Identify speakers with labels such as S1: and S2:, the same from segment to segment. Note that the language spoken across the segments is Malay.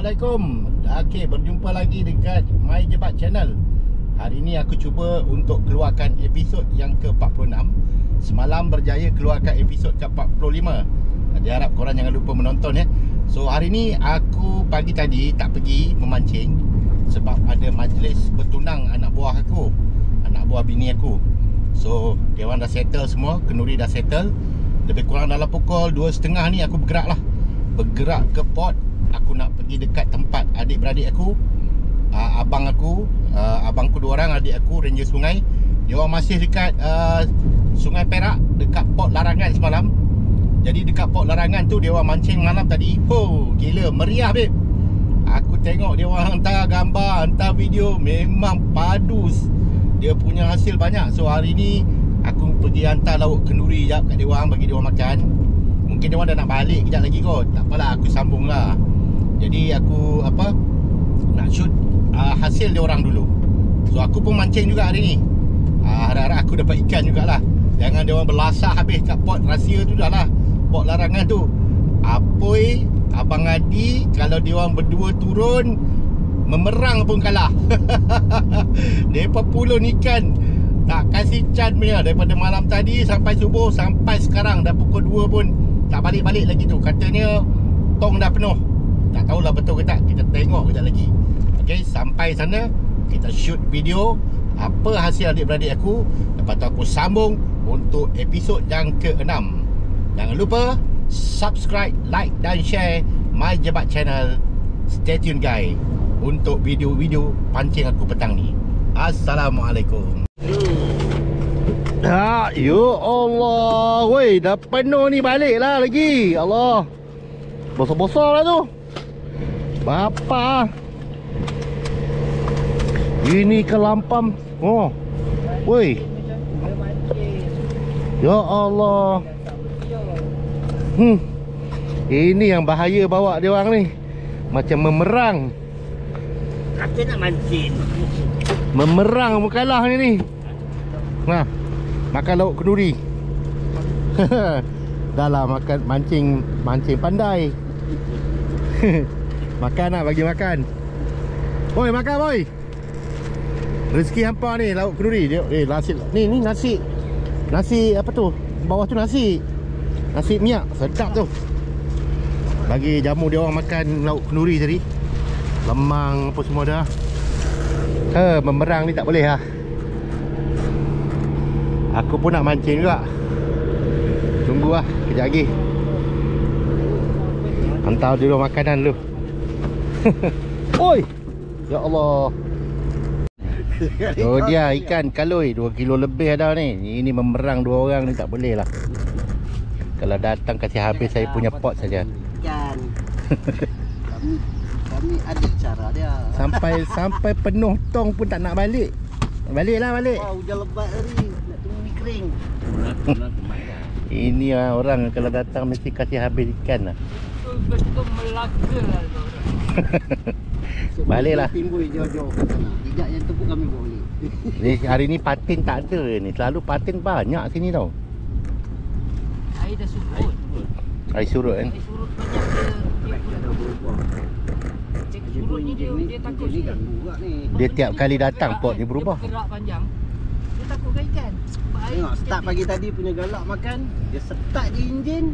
S1: Assalamualaikum. Okey, berjumpa lagi dekat My Jebat Channel. Hari ni aku cuba untuk keluarkan episod yang ke-46. Semalam berjaya keluarkan episod ke-45. Dia harap korang jangan lupa menonton ya. So hari ni aku pagi tadi tak pergi memancing sebab ada majlis bertunang anak buah aku, anak buah bini aku. So dia orang dah settle semua, kenduri dah settle. Lebih kurang dalam pukul 2.30 ni aku bergerak ke port. Aku nak pergi dekat tempat adik-beradik aku, abangku 2 orang, adik aku ranger sungai. Dia orang masih dekat Sungai Perak, dekat port Larangan semalam. Jadi dekat port Larangan tu dia orang mancing malam tadi. Oh, gila meriah babe. Aku tengok dia orang hantar gambar, hantar video, memang padus. Dia punya hasil banyak. So hari ni aku pergi hantar lauk kenduri jap kat dia orang, bagi dia orang makan. Mungkin dia orang dah nak balik kejap lagi kot. Tak apalah, aku sambung lah. Jadi aku nak shoot hasil dia orang dulu. So aku pun mancing juga hari ni. Harap-harap aku dapat ikan jugalah. Jangan dia orang berlasah habis kat port rahsia tu dah lah, port Larangan tu. Apoi, Abang Adi, kalau dia orang berdua turun, memerang pun kalah. Mereka pulun ikan tak kasih can punya. Daripada malam tadi sampai subuh, sampai sekarang dah pukul 2 pun tak balik-balik lagi tu. Katanya tong dah penuh. Tak tahulah betul ke tak, kita tengok kejap lagi. Okay, sampai sana kita shoot video apa hasil adik-beradik aku. Lepas tu aku sambung untuk episod yang ke-6. Jangan lupa subscribe, like dan share My Jebat Channel. Stay tune guys untuk video-video pancing aku petang ni. Assalamualaikum. Ya Allah, weh, dah penuh ni, balik lah lagi. Allah, bosor-bosor lah tu. Bapa, ini kelampam. Oh, woi. Ya Allah. Ini yang bahaya bawa dia orang ni. Macam memerang.
S2: Kata nak mancing.
S1: Memerang bukanlah ni. Nah, makan lauk kenduri. Dah lah makan mancing pandai. Makan nak, bagi makan. Boy, makan boy. Rezeki hampa ni lauk kenduri dia. Nasi ni nasi. Nasi apa tu? Bawah tu nasi. Nasi minyak sedap tu. Bagi jamu dia orang makan lauk kenduri tadi. Lemang apa semua dah. Memerang ni tak boleh lah. Aku pun nak mancing juga. Tunggu lah kejap lagi. Hantar dulu makanan dulu. Oi, ya Allah. Oh dia ikan kaloi 2 kilo lebih ada ni. Ini memerang 2 orang ni tak boleh lah. Kalau datang kasih habis saya punya pot saja.
S2: Ikan. Kami ada cara dia.
S1: Sampai penuh tong pun tak nak balik. Baliklah balik.
S2: Wah, hujan lebat tadi. Nak tunggu ni kering.
S1: Ini lah orang kalau datang mesti kasih habis ikan lah.
S3: Betul Melaka lah orang.
S1: Baliklah.
S2: Timbul jauh-jauh ke sana. Tidak yang tu pun kami boleh.
S1: Ni hari ni patin tak ada ni. Selalu patin banyak sini tau.
S3: Air dah surut.
S1: Air surut kan.
S3: Air surut banyak dia pula. Cek surut ni dia takut
S2: ni
S3: ni.
S2: ganggu juga ni.
S1: Dia tiap kali datang pot ni berubah.
S3: Dia bergerak panjang. Dia takutkan ikan.
S2: Tengok start pagi tadi punya galak makan. Dia start je enjin.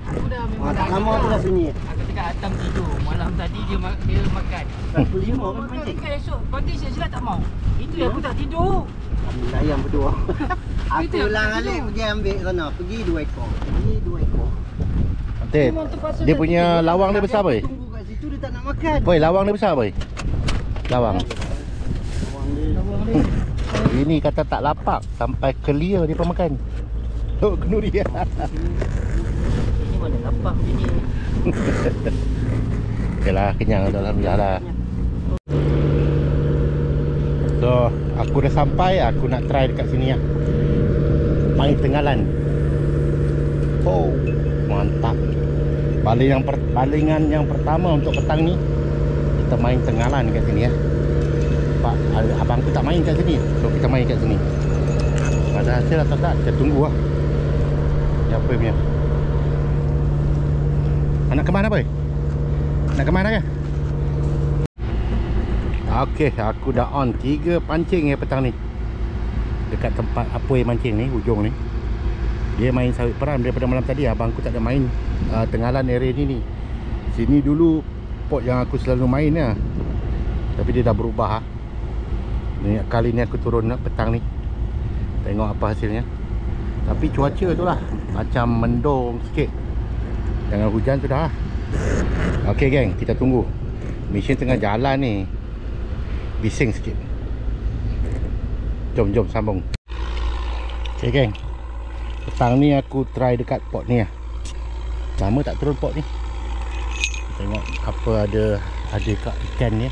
S3: Aku dah memang
S2: Tak lama tu dah sunyi.
S3: Aku cakap Atam tidur. Malam tadi dia makan.
S2: 45 kan pancing.
S3: Kan esok pagi saya silap tak mau. Itu yang aku tak tidur.
S2: Kami sayang berdua. Aku
S3: Itu yang
S2: ulang
S3: aku
S2: alik
S3: tidur.
S2: pergi ambil sana. Pergi 2 ekor. Pergi 2 ekor.
S1: Ted, dia punya lawang dia besar boy.
S2: Tunggu kat situ dia tak nak makan.
S1: Boy, lawang dia besar boy. Lawang.
S3: Lawang dia.
S1: Ini kata tak lapak sampai clear dia pun makan. Oh, kenduri.
S3: Ini mana lapang sini.
S1: Okeylah, kenyang dah, alhamdulillah lah. So, aku dah sampai, aku nak try dekat sini lah. Main Tenggalan. Oh, mantap. Balingan yang pertama untuk petang ni, kita main Tenggalan kat sini ya. Pak, abang tu tak main kat sini. So kita main kat sini. Ada hasil atau tak, kita tunggu lah. Apa punya? Nak ke mana boy? Nak ke mana ke? Okey, aku dah on 3 pancing petang ni. Dekat tempat apa yang mancing ni, hujung ni. Dia main sawit peran daripada malam tadi. Abang aku tak ada main tenggalan area ni. Sini dulu spot yang aku selalu main lah. Tapi dia dah berubah. Ni kali ni aku turun petang ni. Tengok apa hasilnya. Tapi cuaca tu lah macam mendung sikit. Jangan hujan tu dah. Okey geng, kita tunggu. Mesin tengah jalan ni. Bising sikit. Jom sambung. Okey geng, petang ni aku try dekat pot ni lah. Lama tak turun pot ni. Tengok apa ada kat ikan ni.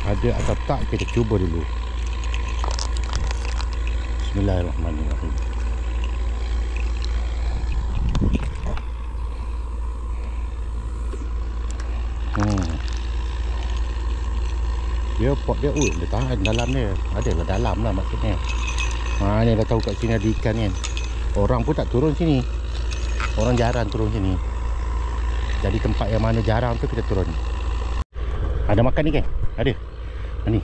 S1: Ada atau tak, kita cuba dulu. Bismillahirrahmanirrahim. Dia pot dia, dia tahan dalam dia. Adalah dalam lah maksudnya. Ni dah tahu kat sini ada ikan kan. Orang pun tak turun sini. Orang jarang turun sini. Jadi tempat yang mana jarang tu kita turun. Ada makan ni kan? Ada. Ni.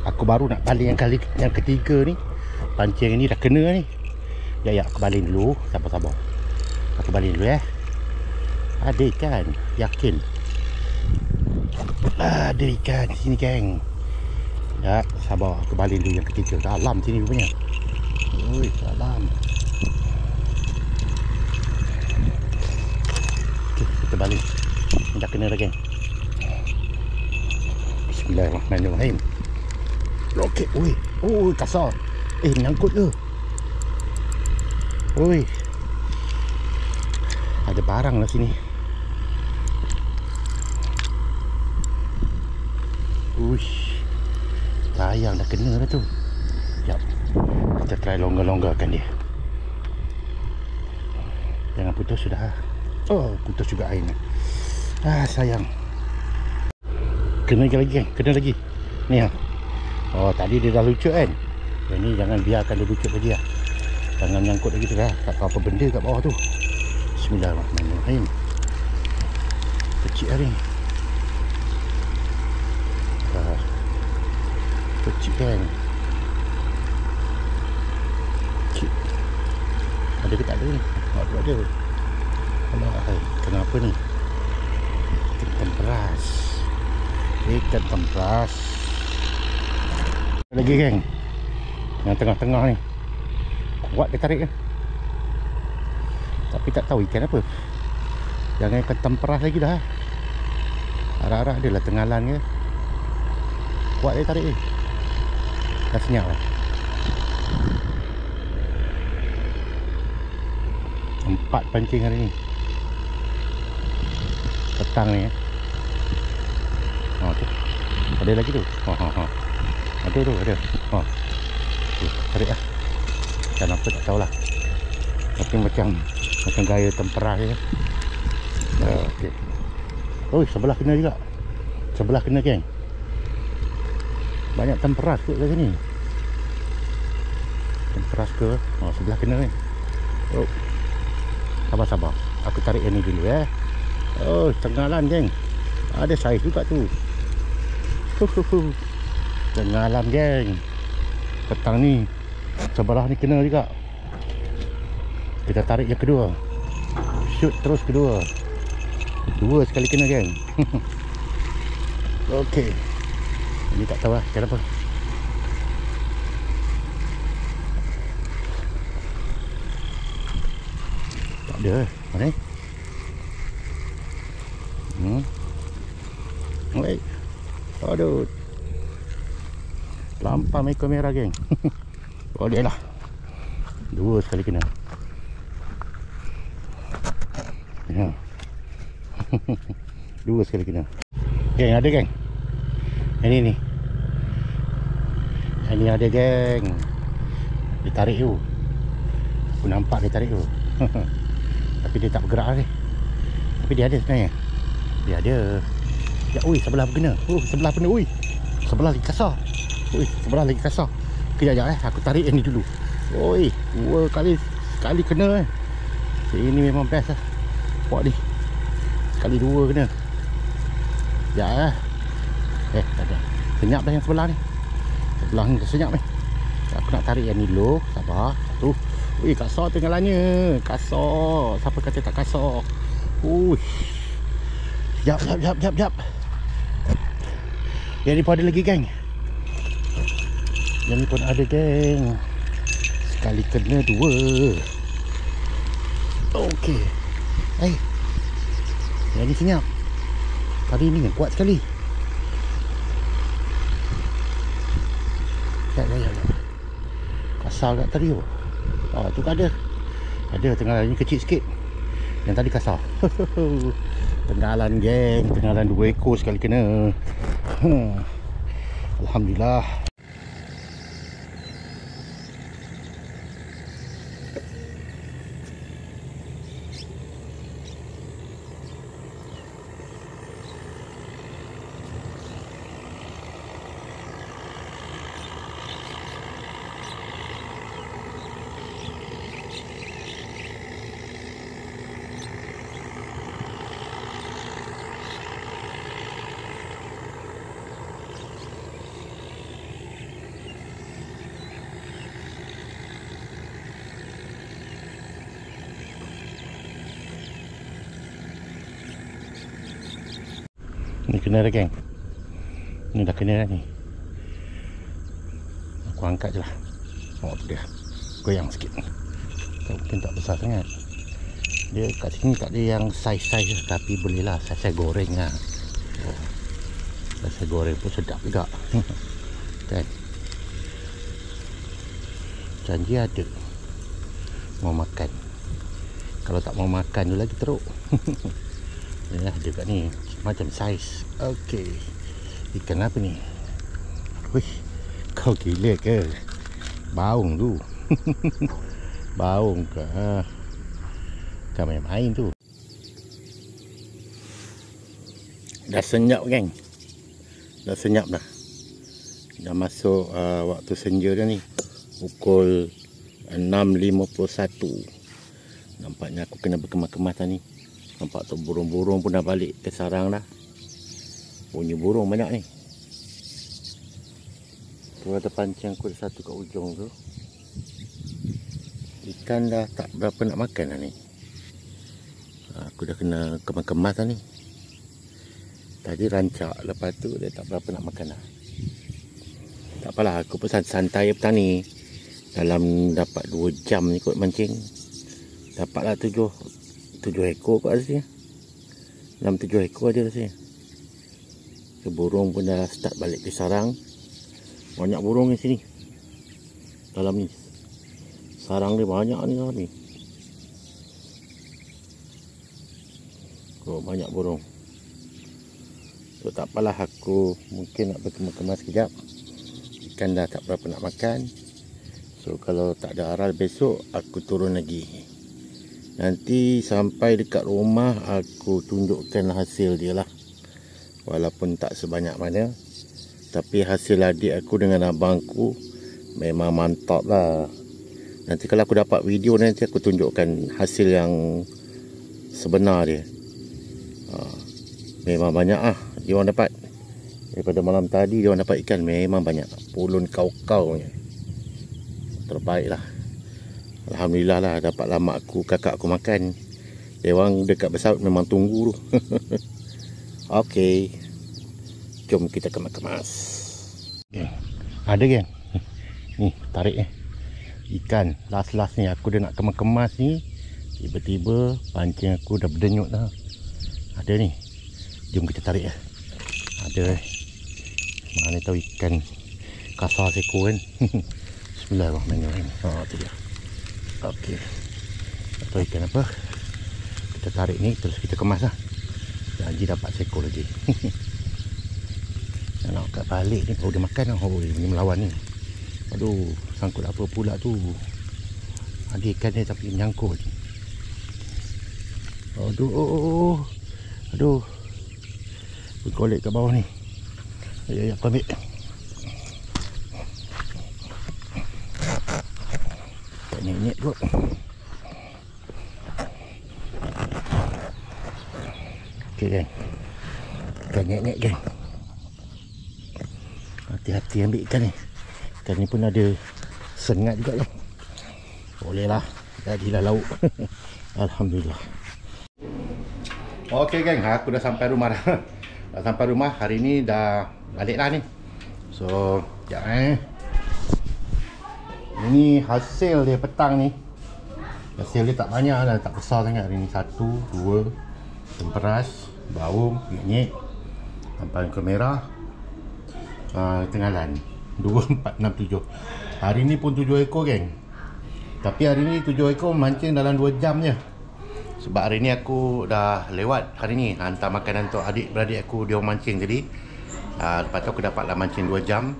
S1: Aku baru nak baling yang ketiga ni. Pancing ni dah kena ni. Ya aku baling dulu. Sabar. Aku baling dulu ya. Ada ikan. Yakin. Ada ikan di sini geng. Ya, sabar, aku baling dulu yang ketiga. Dalam sini rupanya. Ui, dalam. Okay, kita baling. Ni dah kena dah geng. Bismillahirrahmanirrahim. Roket, ui. Ui, kasar. Menyangkut ke? Ui. Ada barang lah sini. Uish. Sayang dah kena dah tu. Sekejap. Kita try longgar-longgarkan dia. Jangan putus sudah. Oh, putus juga air ni. Sayang. Kena lagi kan? Kena lagi. Ni lah. Oh, tadi dia dah lucut kan? Yang ni jangan biarkan dia lucut lagi lah. Jangan nyangkut lagi tu lah. Tak tahu apa benda kat bawah tu. Bismillahirrahmanirrahim. Kecil lah ni. Kecil kan. Kecil. Ada ke tak ada ni? Ada. Alah, kenapa ni? Ikan peras. Ikan tempras. Lagi geng. Yang tengah-tengah ni. Kuat dia tarik kan. Tapi tak tahu ikan apa. Jangan ikan tempras lagi dah. Harap-harap adalah tenggalan ke. Kuat dia tarik ni. Dah senyap lah. 4 pancing hari ni. Petang ni tu. Ada lagi tu. Ada tu, ada. Tarik lah. Macam apa tak tahulah. Tapi macam gaya tempera je. Okey. Oh, sebelah kena juga. Sebelah kena geng. Banyak temperas kot kat sini. Temperas ke? Oh, sebelah kena ni. Oh. Sabar. Aku tarik yang ni dulu ya. Oh, tenggalan geng. Ada saiz juga tu. Tenggalan geng. Petang ni sebelah ni kena juga. Kita tarik yang kedua. Shoot terus kedua. 2 sekali kena geng. Okey. Ini tak tahu lah kenapa. Tak ada. Mana ni? Wait. Aduh. Lampam ekor merah geng. Boleh lah. 2 sekali kena. Ya. 2 sekali kena. Geng ada geng. Ini ada geng. Dia tarik tu. Aku nampak dia tarik tu. Tapi dia tak bergerak ni. Tapi dia ada sebenarnya. Dia ada. Ya, ui, sebelah berkena. Sebelah kena, ui. Sebelah lagi kasar. Ui, sebelah lagi kasar. Kejap aku tarik yang ni dulu. Ui, 2 kali. Sekali kena Ini memang best lah pot ni. Sekali 2 kena. Sekejap Tak ada. Senyap dah yang sebelah ni. Sebelah ni dah senyap ni. Aku nak tarik yang ni dulu. Sabar. Satu. Ui, kasar tenggalannya. Kasar. Siapa kata tak kasar? Ui. Jap. Yang ni pun ada lagi, geng. Yang ni pun ada, geng. Sekali kena 2. Okey. Yang ni senyap. Tadi ni yang kuat sekali. Ya. Kasar kat tadi tu. Tu tak ada. Ada, tenggalan ni kecil sikit. Yang tadi kasar. Tenggalan, geng. Tenggalan 2 ekor sekali kena. Alhamdulillah. Ni kena dah, geng. Ni dah kena dah ni. Aku angkat je lah. Tu dia. Goyang sikit. Mungkin tak besar sangat. Dia kat sini tak ada yang saiz-saiz, tapi boleh lah saiz goreng lah. Saiz goreng pun sedap juga. Kan? Janji ada. Mau makan. Kalau tak mau makan tu lagi teruk. Ni lah dia kat ni. Macam saiz. Okey. Ikan apa ni? Wih, kau gila ke? Baung tu. Baung ke? Kau main-main tu. Dah senyap, geng. Dah senyap dah. Dah masuk waktu senja dah ni. Pukul 6.51. Nampaknya aku kena berkemas-kemas dah ni. Nampak tu burung-burung pun dah balik ke sarang dah. Bunyi burung banyak ni. Tu ada pancing aku ada satu kat ujung tu. Ikan dah tak berapa nak makan dah ni. Aku dah kena kemas-kemas dah ni. Tadi rancak, lepas tu dia tak berapa nak makan dah. Tak apalah, aku pun santai petani. Dalam dapat 2 jam ni kot mancing. Dapatlah 7 ekor kot rasanya. 6-7 ekor ada rasanya. Burung pun dah start balik ke sarang. Banyak burung di sini. Dalam ni. Sarang dia banyak ni. Banyak burung. So tak apalah, aku mungkin nak berkemas-kemas sekejap. Ikan dah tak berapa nak makan. So kalau tak ada aral besok, aku turun lagi. Nanti sampai dekat rumah aku tunjukkan hasil dia lah. Walaupun tak sebanyak mana, tapi hasil adik aku dengan abangku memang mantap lah. Nanti kalau aku dapat video, nanti aku tunjukkan hasil yang sebenar dia. Memang banyak dia orang dapat. Daripada malam tadi dia orang dapat ikan memang banyak. Pulun kau-kau nya. Terbaik lah. Alhamdulillah lah, dapatlah mak aku, kakak aku makan. Dia orang dekat besar memang tunggu tu. Okey. Jom kita kemas-kemas. Ada, geng. Ni, tarik ikan. Last ni aku dah nak kemas-kemas ni. Tiba-tiba pancing aku dah berdenyut dah. Ada ni. Jom kita tarik Ada mana tahu ikan kasar seko kan. Bismillahirrahmanirrahim. Tu dia. Okey. Tak tahu ikan apa. Kita tarik ni terus kita kemas lah. Janji dapat seko lagi. Nak kat balik ni baru dia makan lah. Ni melawan ni. Aduh, sangkut apa pula tu. Ada ikan dia tapi menyangkut. Aduh. Bergolek kat bawah ni. Ya, aku ambil. Tak nyek-nyek kot. Okey, geng. Tak nyek-nyek, geng. Hati-hati ambil ikan ni. Ikan ni pun ada sengat juga kan. Boleh lah. Jadilah lauk. Alhamdulillah. Okey geng, aku dah sampai rumah dah. Dah sampai rumah. Hari ni dah balik lah ni. So, sekejap Ini hasil dia petang ni. Hasil dia tak banyak lah, tak besar sangat. Hari ni 1, 2 temperas, baum, nyek, tampal ekor merah, tenggalan 2, 4, 6, 7. Hari ni pun 7 ekor geng. Tapi hari ni 7 ekor mancing dalam 2 jam je. Sebab hari ni aku dah lewat hari ni hantar makanan untuk adik-beradik aku, dia mancing tadi. Lepas tu aku dapatlah mancing 2 jam.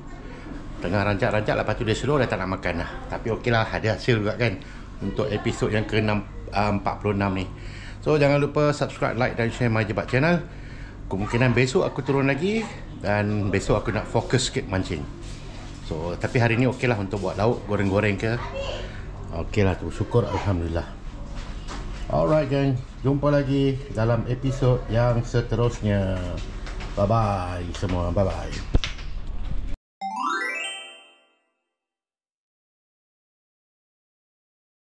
S1: Tengah rancak-rancak, lepas tu dia slow, dah tak nak makan lah. Tapi okey lah, ada hasil juga kan untuk episod yang ke-46 ni. So jangan lupa subscribe, like dan share My Jebat channel. Kemungkinan besok aku turun lagi. Dan besok aku nak fokus sikit mancing. So tapi hari ni okey lah untuk buat lauk, goreng-goreng ke. Okey lah tu, syukur Alhamdulillah. Alright gang, jumpa lagi dalam episod yang seterusnya. Bye bye semua, bye bye.